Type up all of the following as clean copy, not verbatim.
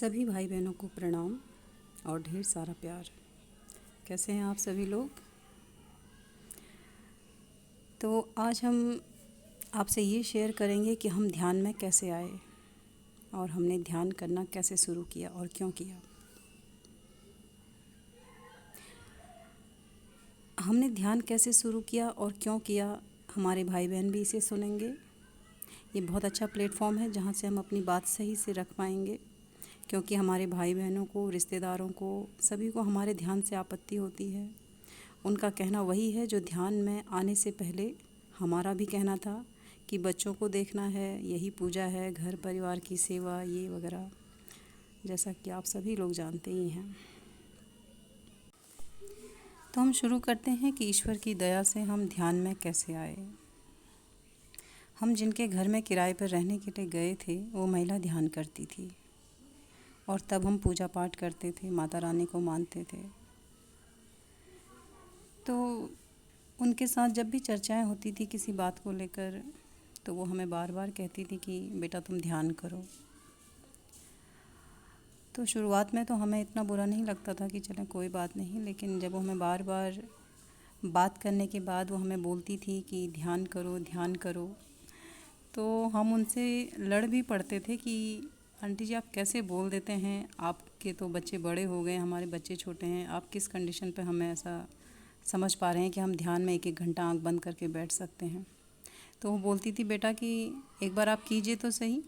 सभी भाई बहनों को प्रणाम और ढेर सारा प्यार। कैसे हैं आप सभी लोग? तो आज हम आपसे ये शेयर करेंगे कि हम ध्यान में कैसे आए और हमने ध्यान करना कैसे शुरू किया और क्यों किया। हमने ध्यान कैसे शुरू किया और क्यों किया, हमारे भाई बहन भी इसे सुनेंगे। ये बहुत अच्छा प्लेटफॉर्म है जहाँ से हम अपनी बात सही से रख पाएंगे, क्योंकि हमारे भाई बहनों को, रिश्तेदारों को, सभी को हमारे ध्यान से आपत्ति होती है। उनका कहना वही है जो ध्यान में आने से पहले हमारा भी कहना था कि बच्चों को देखना है, यही पूजा है, घर परिवार की सेवा, ये वगैरह, जैसा कि आप सभी लोग जानते ही हैं। तो हम शुरू करते हैं कि ईश्वर की दया से हम ध्यान में कैसे आए। हम जिनके घर में किराए पर रहने के लिए गए थे, वो महिला ध्यान करती थी और तब हम पूजा पाठ करते थे, माता रानी को मानते थे। तो उनके साथ जब भी चर्चाएं होती थी किसी बात को लेकर, तो वो हमें बार बार कहती थी कि बेटा तुम ध्यान करो। तो शुरुआत में तो हमें इतना बुरा नहीं लगता था कि चलें कोई बात नहीं, लेकिन जब वो हमें बार बार बात करने के बाद वो हमें बोलती थी कि ध्यान करो ध्यान करो, तो हम उनसे लड़ भी पड़ते थे कि आंटी जी आप कैसे बोल देते हैं, आपके तो बच्चे बड़े हो गए, हमारे बच्चे छोटे हैं, आप किस कंडीशन पे हमें ऐसा समझ पा रहे हैं कि हम ध्यान में एक एक घंटा आंख बंद करके बैठ सकते हैं। तो वो बोलती थी बेटा कि एक बार आप कीजिए तो सही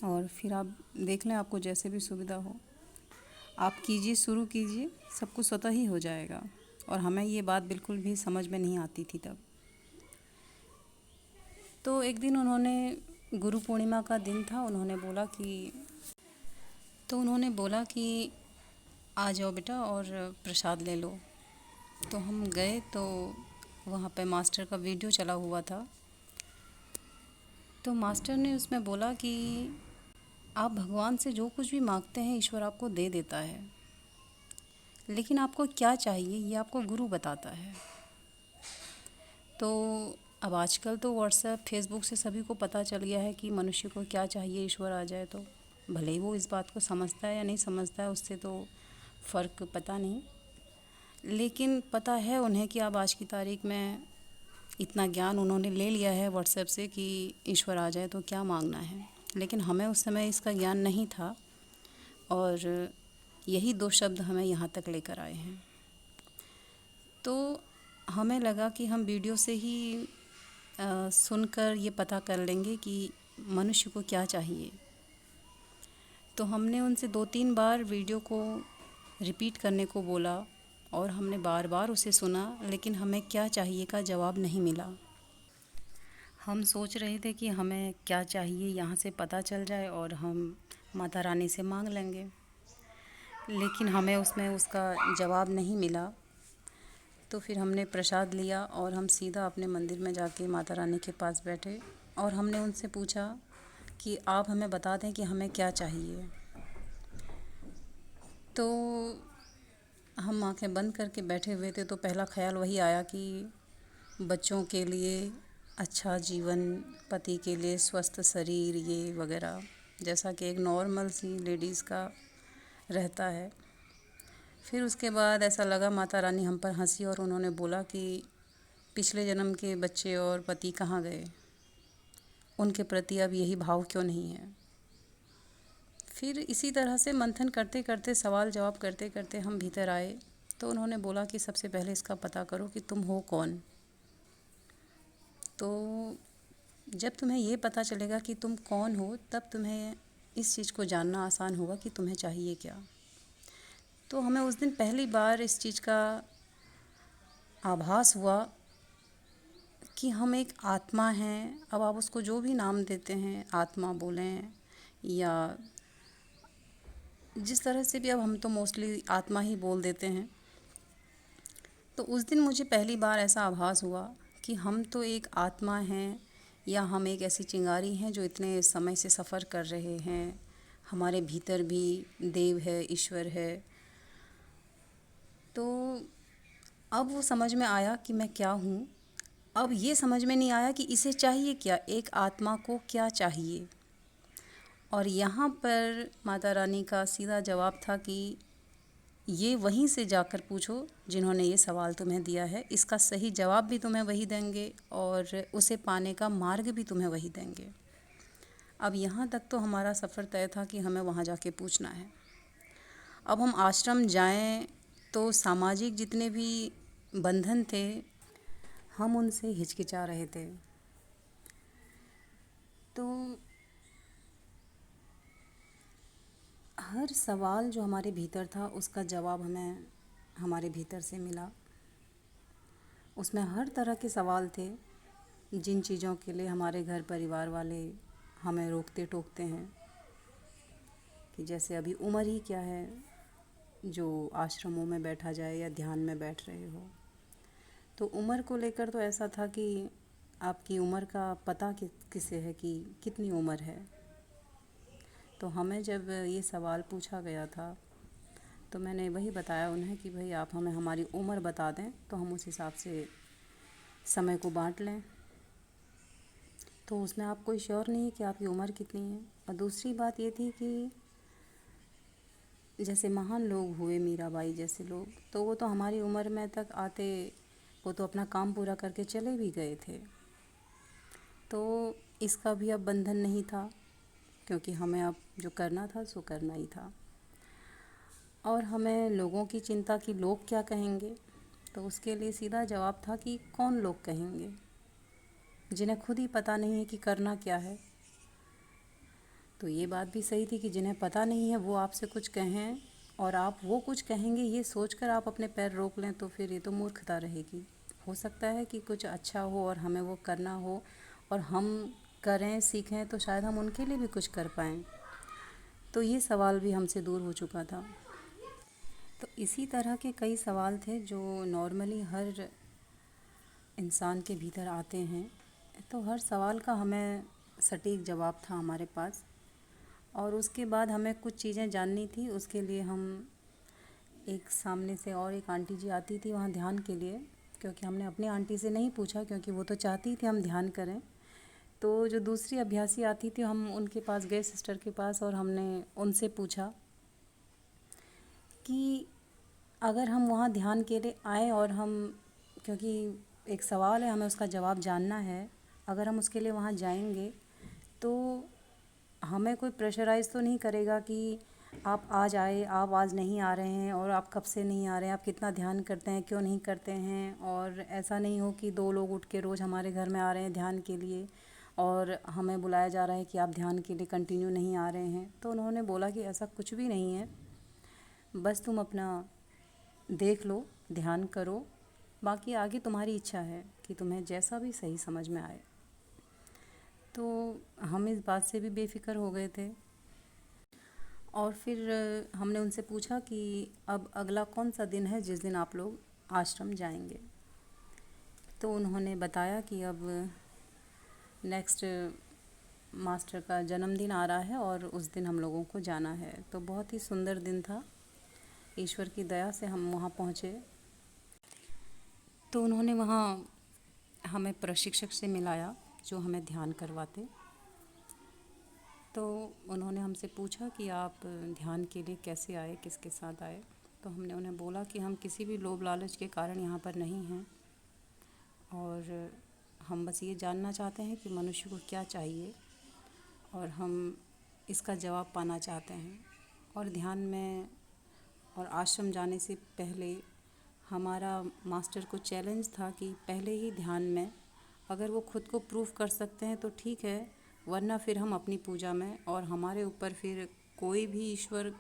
और फिर आप देख लें, आपको जैसे भी सुविधा हो आप कीजिए, शुरू कीजिए, सब कुछ स्वतः ही हो जाएगा। और हमें ये बात बिल्कुल भी समझ में नहीं आती थी तब। तो एक दिन उन्होंने, गुरु पूर्णिमा का दिन था, उन्होंने बोला कि आ जाओ बेटा और प्रसाद ले लो। तो हम गए तो वहाँ पे मास्टर का वीडियो चला हुआ था। तो मास्टर ने उसमें बोला कि आप भगवान से जो कुछ भी मांगते हैं ईश्वर आपको दे देता है, लेकिन आपको क्या चाहिए ये आपको गुरु बताता है। तो अब आजकल तो व्हाट्सएप, फेसबुक से सभी को पता चल गया है कि मनुष्य को क्या चाहिए ईश्वर आ जाए तो। भले ही वो इस बात को समझता है या नहीं समझता है, उससे तो फ़र्क पता नहीं, लेकिन पता है उन्हें कि अब आज की तारीख में इतना ज्ञान उन्होंने ले लिया है व्हाट्सएप से कि ईश्वर आ जाए तो क्या मांगना है। लेकिन हमें उस समय इसका ज्ञान नहीं था और यही दो शब्द हमें यहाँ तक लेकर आए हैं। तो हमें लगा कि हम वीडियो से ही सुनकर ये पता कर लेंगे कि मनुष्य को क्या चाहिए। तो हमने उनसे 2-3 बार वीडियो को रिपीट करने को बोला और हमने बार बार उसे सुना, लेकिन हमें क्या चाहिए का जवाब नहीं मिला। हम सोच रहे थे कि हमें क्या चाहिए यहाँ से पता चल जाए और हम माता रानी से मांग लेंगे, लेकिन हमें उसमें उसका जवाब नहीं मिला। तो फिर हमने प्रसाद लिया और हम सीधा अपने मंदिर में जाके माता रानी के पास बैठे और हमने उनसे पूछा कि आप हमें बता दें कि हमें क्या चाहिए। तो हम आंखें बंद करके बैठे हुए थे, तो पहला ख्याल वही आया कि बच्चों के लिए अच्छा जीवन, पति के लिए स्वस्थ शरीर, ये वगैरह, जैसा कि एक नॉर्मल सी लेडीज़ का रहता है। फिर उसके बाद ऐसा लगा माता रानी हम पर हंसी और उन्होंने बोला कि पिछले जन्म के बच्चे और पति कहाँ गए, उनके प्रति अब यही भाव क्यों नहीं है। फिर इसी तरह से मंथन करते करते, सवाल जवाब करते करते हम भीतर आए। तो उन्होंने बोला कि सबसे पहले इसका पता करो कि तुम हो कौन। तो जब तुम्हें ये पता चलेगा कि तुम कौन हो, तब तुम्हें इस चीज़ को जानना आसान होगा कि तुम्हें चाहिए क्या। तो हमें उस दिन पहली बार इस चीज़ का आभास हुआ कि हम एक आत्मा हैं। अब आप उसको जो भी नाम देते हैं, आत्मा बोलें या जिस तरह से भी, अब हम तो मोस्टली आत्मा ही बोल देते हैं। तो उस दिन मुझे पहली बार ऐसा आभास हुआ कि हम तो एक आत्मा हैं या हम एक ऐसी चिंगारी हैं जो इतने समय से सफ़र कर रहे हैं। हमारे भीतर भी देव है, ईश्वर है। तो अब वो समझ में आया कि मैं क्या हूँ। अब ये समझ में नहीं आया कि इसे चाहिए क्या, एक आत्मा को क्या चाहिए। और यहाँ पर माता रानी का सीधा जवाब था कि ये वहीं से जाकर पूछो जिन्होंने ये सवाल तुम्हें दिया है, इसका सही जवाब भी तुम्हें वही देंगे और उसे पाने का मार्ग भी तुम्हें वही देंगे। अब यहाँ तक तो हमारा सफ़र तय था कि हमें वहाँ जाके पूछना है। अब हम आश्रम जाएं तो सामाजिक जितने भी बंधन थे, हम उनसे हिचकिचा रहे थे। तो हर सवाल जो हमारे भीतर था उसका जवाब हमें हमारे भीतर से मिला। उसमें हर तरह के सवाल थे जिन चीज़ों के लिए हमारे घर परिवार वाले हमें रोकते टोकते हैं, कि जैसे अभी उम्र ही क्या है जो आश्रमों में बैठा जाए या ध्यान में बैठ रहे हो। तो उम्र को लेकर तो ऐसा था कि आपकी उम्र का पता किसे है कि कितनी उम्र है। तो हमें जब ये सवाल पूछा गया था तो मैंने वही बताया उन्हें कि भाई आप हमें हमारी उम्र बता दें तो हम उस हिसाब से समय को बांट लें। तो उसमें आप कोई श्योर नहीं है कि आपकी उम्र कितनी है। और दूसरी बात ये थी कि जैसे महान लोग हुए मीराबाई जैसे लोग, तो वो तो हमारी उम्र में तक आते, वो तो अपना काम पूरा करके चले भी गए थे। तो इसका भी अब बंधन नहीं था, क्योंकि हमें अब जो करना था सो करना ही था। और हमें लोगों की चिंता कि लोग क्या कहेंगे, तो उसके लिए सीधा जवाब था कि कौन लोग कहेंगे, जिन्हें खुद ही पता नहीं है कि करना क्या है। तो ये बात भी सही थी कि जिन्हें पता नहीं है वो आपसे कुछ कहें और आप वो कुछ कहेंगे ये सोचकर आप अपने पैर रोक लें, तो फिर ये तो मूर्खता रहेगी। हो सकता है कि कुछ अच्छा हो और हमें वो करना हो और हम करें सीखें तो शायद हम उनके लिए भी कुछ कर पाएँ। तो ये सवाल भी हमसे दूर हो चुका था। तो इसी तरह के कई सवाल थे जो नॉर्मली हर इंसान के भीतर आते हैं। तो हर सवाल का हमें सटीक जवाब था हमारे पास। और उसके बाद हमें कुछ चीज़ें जाननी थी, उसके लिए हम एक सामने से और एक आंटी जी आती थी वहाँ ध्यान के लिए, क्योंकि हमने अपनी आंटी से नहीं पूछा क्योंकि वो तो चाहती थी हम ध्यान करें। तो जो दूसरी अभ्यासी आती थी हम उनके पास गए, सिस्टर के पास, और हमने उनसे पूछा कि अगर हम वहाँ ध्यान के लिए आए और हम, क्योंकि एक सवाल है हमें उसका जवाब जानना है, अगर हम उसके लिए वहाँ जाएंगे तो हमें कोई प्रेशराइज़ तो नहीं करेगा कि आप आज आए, आप आज नहीं आ रहे हैं, और आप कब से नहीं आ रहे हैं, आप कितना ध्यान करते हैं, क्यों नहीं करते हैं। और ऐसा नहीं हो कि 2 लोग उठ के रोज़ हमारे घर में आ रहे हैं ध्यान के लिए और हमें बुलाया जा रहा है कि आप ध्यान के लिए कंटिन्यू नहीं आ रहे हैं। तो उन्होंने बोला कि ऐसा कुछ भी नहीं है, बस तुम अपना देख लो, ध्यान करो, बाकी आगे तुम्हारी इच्छा है कि तुम्हें जैसा भी सही समझ में आए। तो हम इस बात से भी बेफ़िक्र हो गए थे। और फिर हमने उनसे पूछा कि अब अगला कौन सा दिन है जिस दिन आप लोग आश्रम जाएंगे। तो उन्होंने बताया कि अब नेक्स्ट मास्टर का जन्मदिन आ रहा है और उस दिन हम लोगों को जाना है। तो बहुत ही सुंदर दिन था, ईश्वर की दया से हम वहाँ पहुँचे। तो उन्होंने वहाँ हमें प्रशिक्षक से मिलाया जो हमें ध्यान करवाते। तो उन्होंने हमसे पूछा कि आप ध्यान के लिए कैसे आए, किसके साथ आए। तो हमने उन्हें बोला कि हम किसी भी लोभ लालच के कारण यहाँ पर नहीं हैं, और हम बस ये जानना चाहते हैं कि मनुष्य को क्या चाहिए और हम इसका जवाब पाना चाहते हैं। और ध्यान में और आश्रम जाने से पहले हमारा मास्टर को चैलेंज था कि पहले ही ध्यान में अगर वो खुद को प्रूव कर सकते हैं तो ठीक है, वरना फिर हम अपनी पूजा में और हमारे ऊपर फिर कोई भी ईश्वर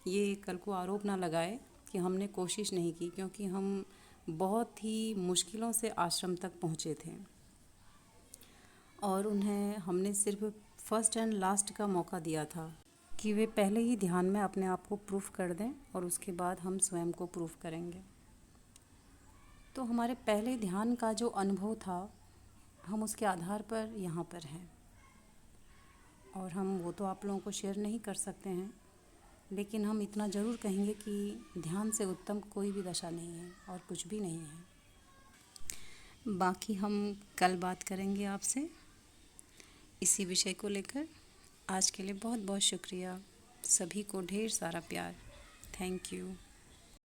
ये कल को आरोप ना लगाए कि हमने कोशिश नहीं की, क्योंकि हम बहुत ही मुश्किलों से आश्रम तक पहुँचे थे और उन्हें हमने सिर्फ फर्स्ट एंड लास्ट का मौका दिया था कि वे पहले ही ध्यान में अपने आप को प्रूफ कर दें और उसके बाद हम स्वयं को प्रूफ करेंगे। तो हमारे पहले ध्यान का जो अनुभव था हम उसके आधार पर यहाँ पर हैं, और हम वो तो आप लोगों को शेयर नहीं कर सकते हैं, लेकिन हम इतना ज़रूर कहेंगे कि ध्यान से उत्तम कोई भी दशा नहीं है और कुछ भी नहीं है। बाकी हम कल बात करेंगे आपसे इसी विषय को लेकर। आज के लिए बहुत बहुत शुक्रिया। सभी को ढेर सारा प्यार। Thank you.